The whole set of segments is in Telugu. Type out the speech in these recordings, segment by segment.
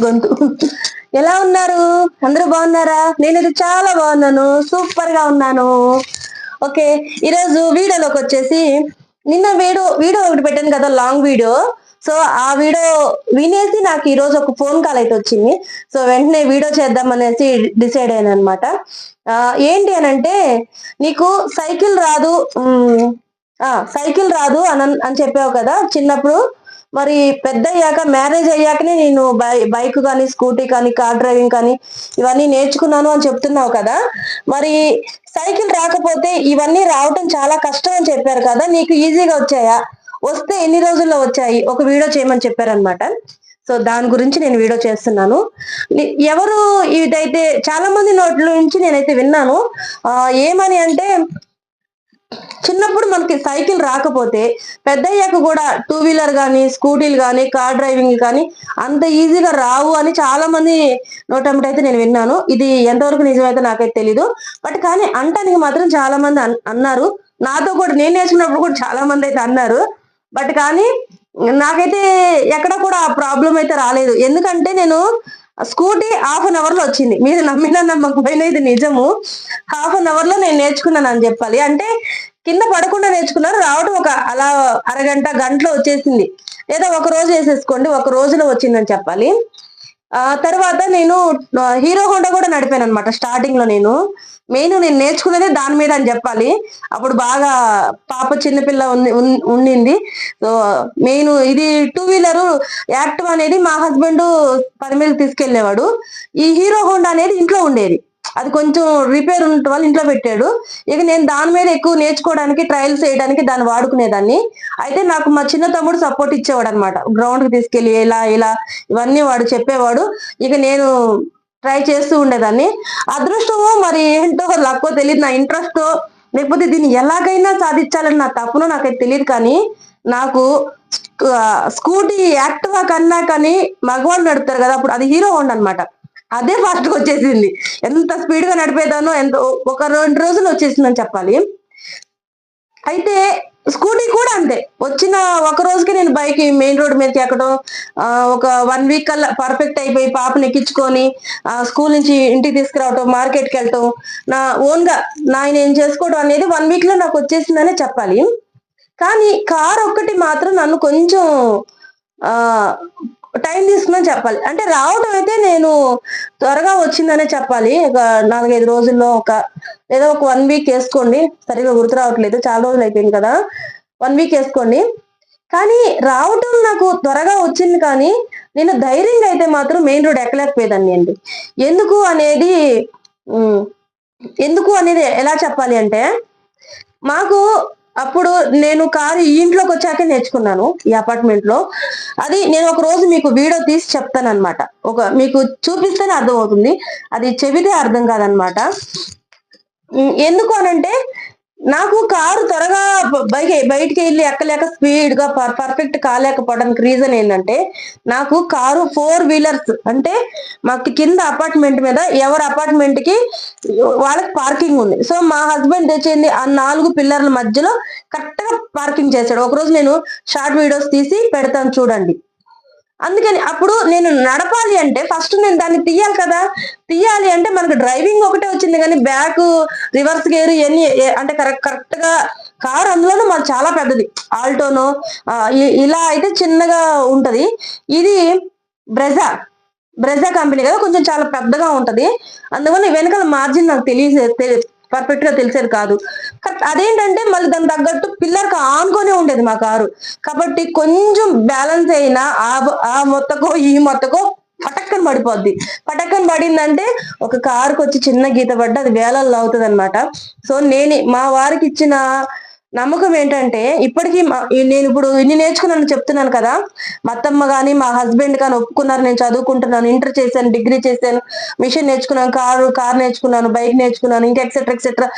గొంతు. ఎలా ఉన్నారు? అందరూ బాగున్నారా? నేనైతే చాలా బాగున్నాను. సూపర్ గా ఉన్నాను. ఓకే. ఈరోజు వీడియోలోకి వచ్చేసి నిన్న వీడియో ఒకటి పెట్టాను కదా, లాంగ్ వీడియో. సో ఆ వీడియో వినేసి నాకు ఈ రోజు ఒక ఫోన్ కాల్ అయితే వచ్చింది. సో వెంటనే వీడియో చేద్దాం అనేసి డిసైడ్ అయ్యాను అనమాట. ఏంటి అనంటే, నీకు సైకిల్ రాదు, సైకిల్ రాదు అని చెప్పావు కదా చిన్నప్పుడు. మరి పెద్ద అయ్యాక, మ్యారేజ్ అయ్యాకనే నేను బైక్ కానీ, స్కూటీ కానీ, కార్ డ్రైవింగ్ కానీ ఇవన్నీ నేర్చుకున్నాను అని చెప్తున్నావు కదా. మరి సైకిల్ రాకపోతే ఇవన్నీ రావటం చాలా కష్టం అని చెప్పారు కదా, నీకు ఈజీగా వచ్చాయా? వస్తే ఎన్ని రోజుల్లో వచ్చాయి? ఒక వీడియో చేయమని చెప్పారనమాట. సో దాని గురించి నేను వీడియో చేస్తున్నాను. ఎవరు ఇదైతే చాలా మంది నోట్ల నుంచి నేనైతే విన్నాను. ఏమని అంటే, చిన్నప్పుడు మనకి సైకిల్ రాకపోతే పెద్దయ్యాక కూడా టూ వీలర్ కానీ, స్కూటీలు కానీ, కార్ డ్రైవింగ్ కానీ అంత ఈజీగా రావు అని చాలా మంది నోటంబట అయితే నేను విన్నాను. ఇది ఎంతవరకు నిజమైతే నాకైతే తెలీదు. బట్ కానీ అంటానికి మాత్రం చాలా మంది అన్నారు. నాతో కూడా నేను నేర్చుకున్నప్పుడు కూడా చాలా మంది అయితే అన్నారు. బట్ కానీ నాకైతే ఎక్కడ కూడా ఆ ప్రాబ్లం అయితే రాలేదు. ఎందుకంటే నేను స్కూటీ ½ లో వచ్చింది. మీరు నమ్మినా నమ్మకపోయినా ఇది నిజము. ½ లో నేను నేర్చుకున్నాను అని చెప్పాలి. అంటే కింద పడకుండా నేర్చుకున్నారు, రావడం ఒక అలా అరగంట గంటలో వచ్చేసింది. లేదా ఒక రోజు వేసేసుకోండి, ఒక రోజులో వచ్చిందని చెప్పాలి. తర్వాత నేను హీరో హోండా కూడా నడిపాను అనమాట. స్టార్టింగ్ లో నేను నేర్చుకున్నదే దాని మీద అని చెప్పాలి. అప్పుడు బాగా పాప చిన్నపిల్ల ఉండింది. సో ఇది టూ వీలరు యాక్టివ్ అనేది మా హస్బెండ్ పని మీద తీసుకెళ్లేవాడు. ఈ హీరో హోండా అనేది ఇంట్లో ఉండేది. అది కొంచెం రిపేర్ ఉండటం వల్ల ఇంట్లో పెట్టాడు. ఇక నేను దాని మీద ఎక్కువ నేర్చుకోవడానికి, ట్రయల్స్ చేయడానికి దాన్ని వాడుకునేదాన్ని. అయితే నాకు మా చిన్న తమ్ముడు సపోర్ట్ ఇచ్చేవాడు అనమాట. గ్రౌండ్ కి తీసుకెళ్లి ఇలా ఇలా ఇవన్నీ వాడు చెప్పేవాడు. ఇక నేను ట్రై చేస్తూ ఉండేదాన్ని. అదృష్టమో మరి ఏంటో లక్కో తెలియదు, నా ఇంట్రెస్ట్ లేకపోతే దీన్ని ఎలాగైనా సాధించాలని నా తప్పునో నాకైతే తెలియదు. కానీ నాకు స్కూటీ యాక్టివా కన్నా కానీ మగవాళ్ళు నడుపుతారు కదా, అప్పుడు అది హీరో హోండా అనమాట. అదే ఫాస్ట్ గా వచ్చేసింది. ఎంత స్పీడ్ గా నడిపేదానో, ఒక 2 రోజులు వచ్చేసిందని చెప్పాలి. అయితే స్కూటీ కూడా అంతే. వచ్చిన ఒక రోజుకి నేను బైక్ మెయిన్ రోడ్ మీదకి ఎక్కడం, ఒక 1 వీక్ కల్లా పర్ఫెక్ట్ అయిపోయి పాపని ఎక్కించుకొని స్కూల్ నుంచి ఇంటికి తీసుకురావటం, మార్కెట్కి వెళ్ళటం, నా ఓన్ గా నేను చేసుకోవడం అనేది 1 వీక్ లో నాకు వచ్చేసిందనే చెప్పాలి. కానీ కార్ ఒక్కటి మాత్రం నన్ను కొంచెం ఆ టైం తీసుకుందని చెప్పాలి. అంటే రావడం అయితే నేను త్వరగా వచ్చిందనే చెప్పాలి. ఒక 4-5 రోజుల్లో, లేదా ఒక 1 వీక్ వేసుకోండి. సరిగా గుర్తు రావట్లేదు, చాలా రోజులు అయిపోయింది కదా. 1 వీక్ వేసుకోండి. కానీ రావటం నాకు త్వరగా వచ్చింది. కానీ నేను ధైర్యంగా అయితే మాత్రం మెయిన్ రోడ్ ఎక్కలేకపోయేదాన్ని అండి. ఎందుకు అనేది ఎలా చెప్పాలి అంటే, మాకు అప్పుడు నేను కారు ఈ ఇంట్లోకి వచ్చాకే నేర్చుకున్నాను, ఈ అపార్ట్మెంట్ లో. అది నేను ఒక రోజు మీకు వీడియో తీసి చెప్తాను అనమాట. మీకు చూపిస్తేనే అర్థం అవుతుంది, అది చెబితే అర్థం కాదనమాట. ఎందుకు అనంటే, నాకు కారు త్వరగా బయటికి వెళ్ళి ఎక్కలేక స్పీడ్ గా పర్ఫెక్ట్ కాలేకపోవడానికి రీజన్ ఏంటంటే, నాకు కారు 4 వీలర్స్ అంటే మాకు కింద అపార్ట్మెంట్ మీద ఎవరి అపార్ట్మెంట్ కి వాళ్ళకి పార్కింగ్ ఉంది. సో మా హస్బెండ్ తెచ్చింది ఆ 4 పిల్లర్ల మధ్యలో కరెక్ట్ గా పార్కింగ్ చేశాడు. ఒకరోజు నేను షార్ట్ వీడియోస్ తీసి పెడతాను చూడండి. అందుకని అప్పుడు నేను నడపాలి అంటే ఫస్ట్ నేను దాన్ని తీయాలి కదా. తీయాలి అంటే మనకు డ్రైవింగ్ ఒకటే వచ్చింది, కానీ బ్యాక్, రివర్స్ గేర్ ఇవన్నీ అంటే కరెక్ట్ గా కార్ అందులోనూ మాకు చాలా పెద్దది, ఆల్టోనో ఇలా అయితే చిన్నగా ఉంటది. ఇది బ్రెజా కంపెనీ కదా, కొంచెం చాలా పెద్దగా ఉంటది. అందువల్ల వెనకాల మార్జిన్ నాకు పర్ఫెక్ట్ గా తెలిసేది కాదు. అదేంటంటే మళ్ళీ దాని తగ్గట్టు పిల్లర్ కి ఆనుకొని ఉండేది మా కారు. కాబట్టి కొంచెం బ్యాలెన్స్ అయినా ఆ మొత్తకో ఈ మొత్తకో పటక్కన పడిపోద్ది. పటక్కన పడిందంటే ఒక కారుకి వచ్చి చిన్న గీత పడ్డ అది వేలల్లో అవుతుంది అనమాట. సో మా వారికి ఇచ్చిన నమ్మకం ఏంటంటే, ఇప్పటికీ నేను ఇప్పుడు ఇన్ని నేర్చుకున్నాను చెప్తున్నాను కదా, మా అత్తమ్మ కానీ మా హస్బెండ్ కానీ ఒప్పుకున్నారు. నేను చదువుకుంటున్నాను, ఇంటర్ చేశాను, డిగ్రీ చేశాను, మిషన్ నేర్చుకున్నాను, కార్ నేర్చుకున్నాను, బైక్ నేర్చుకున్నాను, ఇంకా ఎక్సెట్రా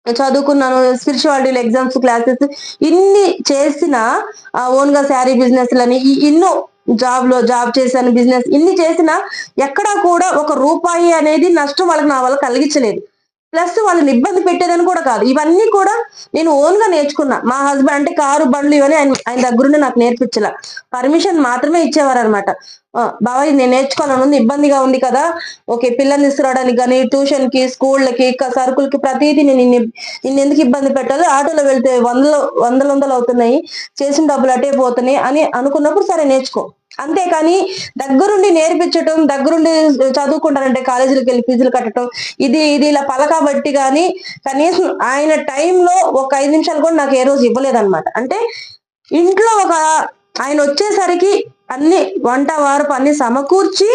చదువుకున్నాను, స్పిరిచువాలిటీ ఎగ్జామ్స్ క్లాసెస్ ఇన్ని చేసిన, ఓన్ గా శారీ బిజినెస్ లని ఎన్నో జాబ్ చేశాను, బిజినెస్ ఇన్ని చేసినా ఎక్కడా కూడా ఒక రూపాయి అనేది నష్టం నా వల్ల కలిగించలేదు. ప్లస్ వాళ్ళని ఇబ్బంది పెట్టేదని కూడా కాదు. ఇవన్నీ కూడా నేను ఓన్ గా నేర్చుకున్నా. మా హస్బెండ్ అంటే కారు బండ్లు ఇవన్నీ ఆయన దగ్గరుండి నాకు నేర్పించలా. పర్మిషన్ మాత్రమే ఇచ్చేవారు అనమాట. బాబాయ్ నేను నేర్చుకోవాలని ఉంది, ఇబ్బందిగా ఉంది కదా, ఓకే పిల్లల్ని తీసుకురావడానికి కానీ ట్యూషన్ కి స్కూళ్ళకి సరుకులకి ప్రతిదీ నేను నిన్ను ఎందుకు ఇబ్బంది పెట్టాలి, ఆటోలో వెళ్తే వందలు అవుతున్నాయి, చేసిన డబ్బులు అటే పోతున్నాయి అని అనుకున్నప్పుడు సరే నేర్చుకో. అంతేకాని దగ్గరుండి నేర్పించటం, దగ్గరుండి చదువుకుంటారంటే కాలేజీలకు వెళ్ళి ఫీజులు కట్టడం, ఇది ఇది ఇలా పలకబట్టి కానీ కనీసం ఆయన టైంలో ఒక 5 నిమిషాలు కూడా నాకు ఏ రోజు ఇవ్వలేదన్నమాట. అంటే ఇంట్లో ఆయన వచ్చేసరికి అన్ని వంట వారపు అన్ని సమకూర్చి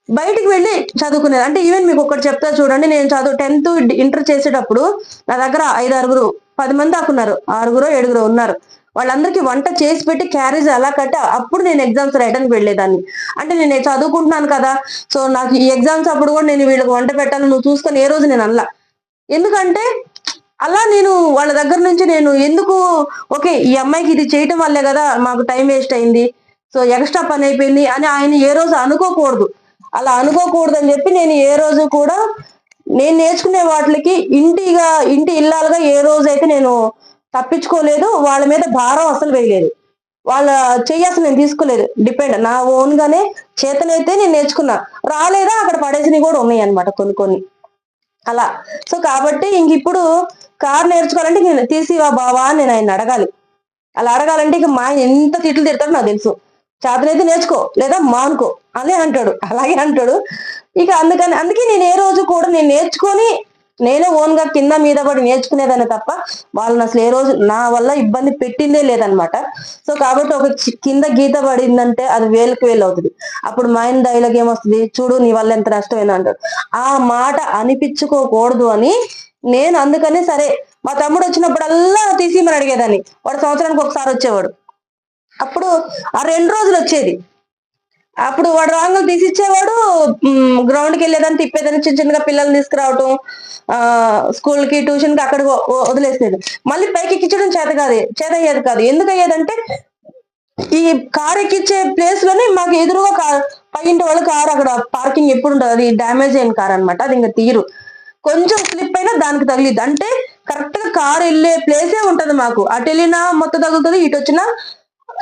బయటికి వెళ్ళి చదువుకునేది. అంటే ఈవెన్ మీకు ఒకటి చెప్తా చూడండి, నేను 10th ఇంటర్ చేసేటప్పుడు నా దగ్గర 5 10 మంది దాకా ఉన్నారు, 6 7 ఉన్నారు. వాళ్ళందరికీ వంట చేసి పెట్టి క్యారేజ్ అలా కట్టి అప్పుడు నేను ఎగ్జామ్స్ రాయడానికి వెళ్ళేదాన్ని. అంటే నేను చదువుకుంటున్నాను కదా, సో నాకు ఈ ఎగ్జామ్స్ అప్పుడు కూడా నేను వీళ్ళకి వంట పెట్టాలని నువ్వు చూసుకొని ఏ రోజు నేను అనలా. ఎందుకంటే అలా నేను వాళ్ళ దగ్గర నుంచి నేను ఎందుకు ఓకే ఈ అమ్మాయికి ఇది చేయటం వల్లే కదా మాకు టైం వేస్ట్ అయింది, సో ఎక్స్ట్రా పని అయిపోయింది అని ఆయన ఏ రోజు అనుకోకూడదు. అలా అనుకోకూడదు అని చెప్పి నేను ఏ రోజు కూడా నేను నేర్చుకునే వాటికి ఇంటి ఇల్లాలుగా ఏ రోజు అయితే నేను తప్పించుకోలేదు. వాళ్ళ మీద భారం అసలు వేయలేదు. వాళ్ళ చెయ్యి అసలు నేను తీసుకోలేదు, డిపెండ్ నా ఓన్ గానే చేతనైతే నేను నేర్చుకున్నా. రాలేదా అక్కడ పడేసినవి కూడా ఉన్నాయి అనమాట కొన్ని అలా. సో కాబట్టి ఇంక ఇప్పుడు కార్ నేర్చుకోవాలంటే నేను తీసివా బావా అని నేను ఆయన అడగాలి. అలా అడగాలంటే ఇక మా ఎంత తిట్లు తిడతాడో నాకు తెలుసు. చేతనైతే నేర్చుకో లేదా మానుకో అని అంటాడు, అలాగే అంటాడు. ఇక అందుకే నేను ఏ రోజు కూడా నేను నేర్చుకొని నేనే ఓన్ గా కింద మీద పడి నేర్చుకునేదాన్ని తప్ప వాళ్ళని అసలు ఏ రోజు నా వల్ల ఇబ్బంది పెట్టిందే లేదనమాట. సో కాబట్టి ఒక కింద గీత పడిందంటే అది వేలకు వేలు అవుతుంది. అప్పుడు మా ఆయన డైలాగ్ ఏమొస్తుంది, చూడు నీ వల్ల ఎంత నష్టమైనా అంటాడు. ఆ మాట అనిపించుకోకూడదు అని నేను అందుకని సరే మా తమ్ముడు వచ్చినప్పుడల్లా తీసిమని అడిగేదాన్ని. వాడు సంవత్సరానికి ఒకసారి వచ్చేవాడు. అప్పుడు ఆ 2 రోజులు వచ్చేది. అప్పుడు వాడు రాంగులు తీసిచ్చేవాడు, గ్రౌండ్కి వెళ్ళేదాన్ని, తిప్పేదాన్ని, చిన్నగా పిల్లల్ని తీసుకురావటం, స్కూల్కి ట్యూషన్కి అక్కడ వదిలేసేది. మళ్ళీ పైకి ఎక్కించడం చేత అయ్యేది కాదు. ఎందుకు అయ్యేదంటే ఈ కార్ ఎక్కించే ప్లేస్ లోనే మాకు ఎదురుగా పైంటి వాళ్ళ కారు అక్కడ పార్కింగ్ ఎప్పుడు ఉంటుంది, అది డ్యామేజ్ అయిన కార్ అనమాట. అది ఇంకా తీరు కొంచెం స్లిప్ అయినా దానికి తగిలిద్ది. అంటే కరెక్ట్ గా కార్ వెళ్ళే ప్లేసే ఉంటది మాకు. అటు వెళ్ళినా మొత్తం తగులుతుంది, ఇటు వచ్చినా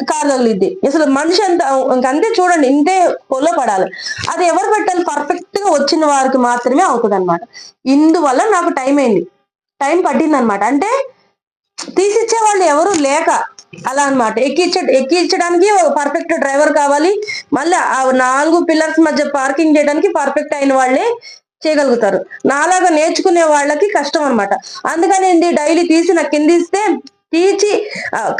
కార్ తగిలిద్ది. అసలు మనిషి అంత ఇంకంతే చూడండి, ఇంతే పొలో పడాలి. అది ఎవరు పెట్టాలి, పర్ఫెక్ట్ గా వచ్చిన వారికి మాత్రమే అవుతుంది అనమాట. ఇందువల్ల నాకు టైం పట్టింది అనమాట. అంటే తీసిచ్చే వాళ్ళు ఎవరు లేక అలా అనమాట. ఎక్కించడానికి పర్ఫెక్ట్ డ్రైవర్ కావాలి. మళ్ళీ ఆ 4 పిల్లర్స్ మధ్య పార్కింగ్ చేయడానికి పర్ఫెక్ట్ అయిన వాళ్ళే చేయగలుగుతారు. నాలాగా నేర్చుకునే వాళ్ళకి కష్టం అనమాట. అందుకని డైలీ తీసి నాకు కింద ఇస్తే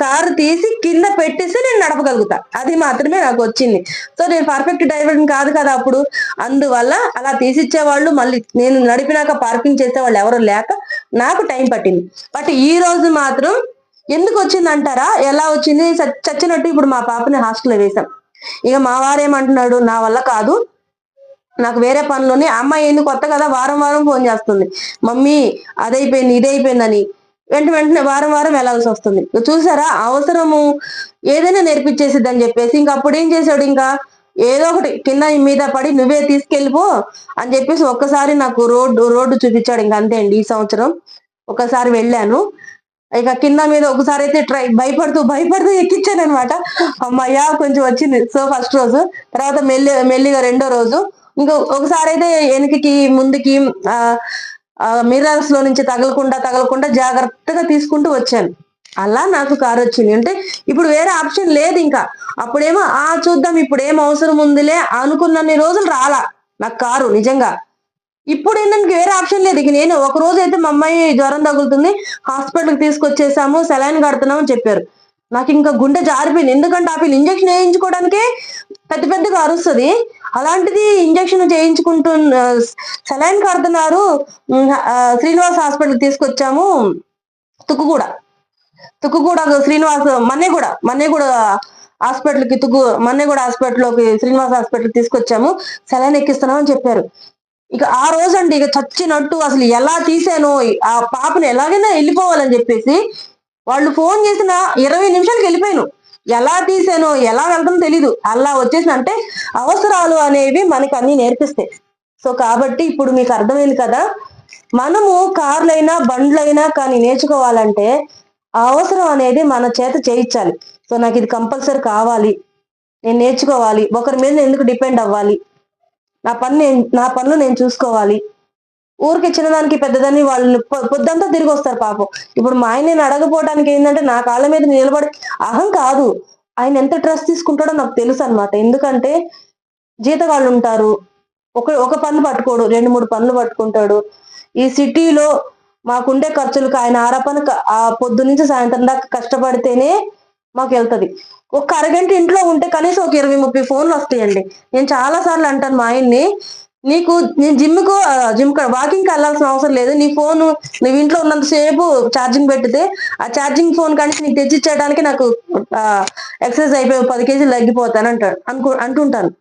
కారు తీసి కింద పెట్టేసి నేను నడపగలుగుతా. అది మాత్రమే నాకు వచ్చింది. సో నేను పర్ఫెక్ట్ డ్రైవర్ కాదు కదా అప్పుడు. అందువల్ల అలా తీసిచ్చేవాళ్ళు, మళ్ళీ నేను నడిపినాక పార్కింగ్ చేసేవాళ్ళు ఎవరు లేక నాకు టైం పట్టింది. బట్ ఈ రోజు మాత్రం ఎందుకు వచ్చింది అంటారా, ఎలా వచ్చింది, చచ్చినట్టు ఇప్పుడు మా పాపని హాస్టల్లో వేశాం. ఇక మా వారేమంటున్నాడు, నా వల్ల కాదు, నాకు వేరే పనులని. అమ్మాయి ఎందుకు కొత్త కదా, వారం ఫోన్ చేస్తుంది, మమ్మీ అదైపోయింది ఇదైపోయిందని. వెంటనే వారం వెళ్ళాల్సి వస్తుంది. చూసారా, అవసరము ఏదైనా నేర్పించేసిద్ది అని చెప్పేసి ఇంకా అప్పుడు ఏం చేశాడు, ఇంకా ఏదో ఒకటి కింద మీద పడి నువ్వే తీసుకెళ్ళిపో అని చెప్పేసి ఒక్కసారి నాకు రోడ్డు చూపించాడు. ఇంకా అంతే అండి. ఈ సంవత్సరం ఒకసారి వెళ్ళాను, ఇక కింద మీద ఒకసారి అయితే భయపడుతూ ఎక్కించాను అనమాట. అమ్మయ్యా కొంచెం వచ్చింది. సో ఫస్ట్ రోజు, తర్వాత మెల్లిగా రెండో రోజు, ఇంకా ఒకసారి అయితే వెనక్కి ముందుకి మిర్రర్స్ లో నుంచి తగలకుండా జాగ్రత్తగా తీసుకుంటూ వచ్చాను. అలా నాకు కారు వచ్చింది. అంటే ఇప్పుడు వేరే ఆప్షన్ లేదు. ఇంకా అప్పుడేమో చూద్దాం ఇప్పుడు ఏం అవసరం ఉందిలే అనుకున్నన్ని రోజులు రాలా నాకు కారు నిజంగా. ఇప్పుడు ఏంటంటే వేరే ఆప్షన్ లేదు. ఇక నేను ఒక రోజు అయితే మా అమ్మాయి జ్వరం తగులుతుంది, హాస్పిటల్కి తీసుకొచ్చేసాము, సెలైన్ కడుతున్నాం అని చెప్పారు. నాకు ఇంకా గుండె జారిపోయింది. ఎందుకంటే ఆ పిల్ల ఇంజక్షన్ వేయించుకోవడానికే పెద్దగా అరుస్తుంది. అలాంటిది ఇంజక్షన్ చేయించుకుంటూ సెలైన్ కడుతున్నారు. శ్రీనివాస్ హాస్పిటల్ తీసుకొచ్చాము, తుక్కుగూడ శ్రీనివాస్ మన్నెగూడ హాస్పిటల్కి మన్నెగూడ హాస్పిటల్లోకి శ్రీనివాస్ హాస్పిటల్ తీసుకొచ్చాము, సెలైన్ ఎక్కిస్తున్నాం అని చెప్పారు. ఇక ఆ రోజు అండి ఇక చచ్చినట్టు అసలు ఎలా తీసానో, ఆ పాపను ఎలాగైనా వెళ్ళిపోవాలని చెప్పేసి వాళ్ళు ఫోన్ చేసిన 20 నిమిషాలకి వెళ్ళిపోయాను. ఎలా తీసానో ఎలా వెళ్తానో తెలీదు, అలా వచ్చేసిన. అంటే అవసరాలు అనేవి మనకి అన్ని నేర్పిస్తాయి. సో కాబట్టి ఇప్పుడు మీకు అర్థమైంది కదా, మనము కార్లైనా బండ్లైనా కానీ నేర్చుకోవాలంటే ఆ అవసరం అనేది మన చేత చేయించాలి. సో నాకు ఇది కంపల్సరీ కావాలి, నేను నేర్చుకోవాలి, ఒకరి మీద ఎందుకు డిపెండ్ అవ్వాలి, నా పనులు నేను చూసుకోవాలి. ఊరికి చిన్నదానికి పెద్దదాన్ని వాళ్ళు పొద్దంతా తిరిగి వస్తారు పాపం. ఇప్పుడు మా ఆయన నేను అడగపోవడానికి ఏంటంటే నా కాళ్ళ మీద నిలబడి అహం కాదు, ఆయన ఎంత ట్రస్ట్ తీసుకుంటాడో నాకు తెలుసు అనమాట. ఎందుకంటే జీతగాళ్ళు ఉంటారు, ఒక పన్ను పట్టుకోడు, 2-3 పనులు పట్టుకుంటాడు. ఈ సిటీలో మాకుండే ఖర్చులకు ఆయన ఆరపన ఆ పొద్దు నుంచి సాయంత్రం దాకా కష్టపడితేనే మాకు వెళ్తది. ఒక అరగంట ఇంట్లో ఉంటే కనీసం ఒక 20-30 ఫోన్లు వస్తాయండి. నేను చాలా సార్లు అంటాను మా ఆయన్ని, నేను జిమ్ వాకింగ్ కి వెళ్ళాల్సిన అవసరం లేదు, నీ ఫోన్ నువ్వు ఇంట్లో ఉన్నంత సేపు ఛార్జింగ్ పెట్టితే ఆ ఛార్జింగ్ ఫోన్ కానీ నీకు తెచ్చిచ్చేయడానికి నాకు ఎక్సర్సైజ్ అయిపోయి 10 కేజీలు తగ్గిపోతాను అంటుంటాను.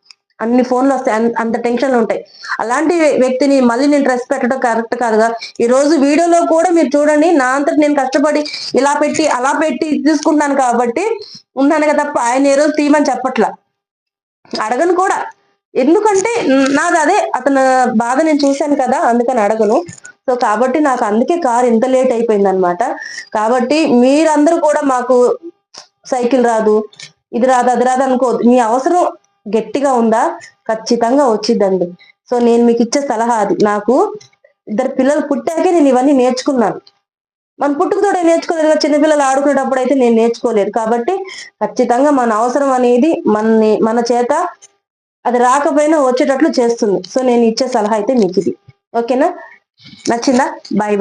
అన్ని ఫోన్లు వస్తాయి, అంత టెన్షన్లు ఉంటాయి. అలాంటి వ్యక్తిని మళ్ళీ నేను ట్రెస్ పెట్టడం కరెక్ట్ కాదుగా. ఈ రోజు వీడియోలో కూడా మీరు చూడండి, నా అంతటి నేను కష్టపడి ఇలా పెట్టి అలా పెట్టి తీసుకుంటాను కాబట్టి ఉన్నాను కదా, తప్ప ఆయన ఏ రోజు తీయమని చెప్పట్లా, అడగను కూడా. ఎందుకంటే నాది అదే, అతను బాధ నేను చూశాను కదా, అందుకని అడగను. సో కాబట్టి నాకు అందుకే కారు ఇంత లేట్ అయిపోయింది అనమాట. కాబట్టి మీరందరూ కూడా మాకు సైకిల్ రాదు, ఇది రాదు, అది రాదు అనుకోవద్దు. మీ అవసరం గట్టిగా ఉందా, ఖచ్చితంగా వచ్చిద్దండి. సో నేను మీకు ఇచ్చే సలహా అది. నాకు 2 పిల్లలు పుట్టాకే నేను ఇవన్నీ నేర్చుకున్నాను. మన పుట్టుకతోటే నేర్చుకోలేదు, చిన్నపిల్లలు ఆడుకునేటప్పుడు అయితే నేను నేర్చుకోలేదు. కాబట్టి ఖచ్చితంగా మన అవసరం అనేది మన చేత అది రాకపోయినా వచ్చేటట్లు చేస్తుంది. సో నేను ఇచ్చే సలహా అయితే మీకు ఇది. ఓకేనా? నచ్చిందా? Bye bye.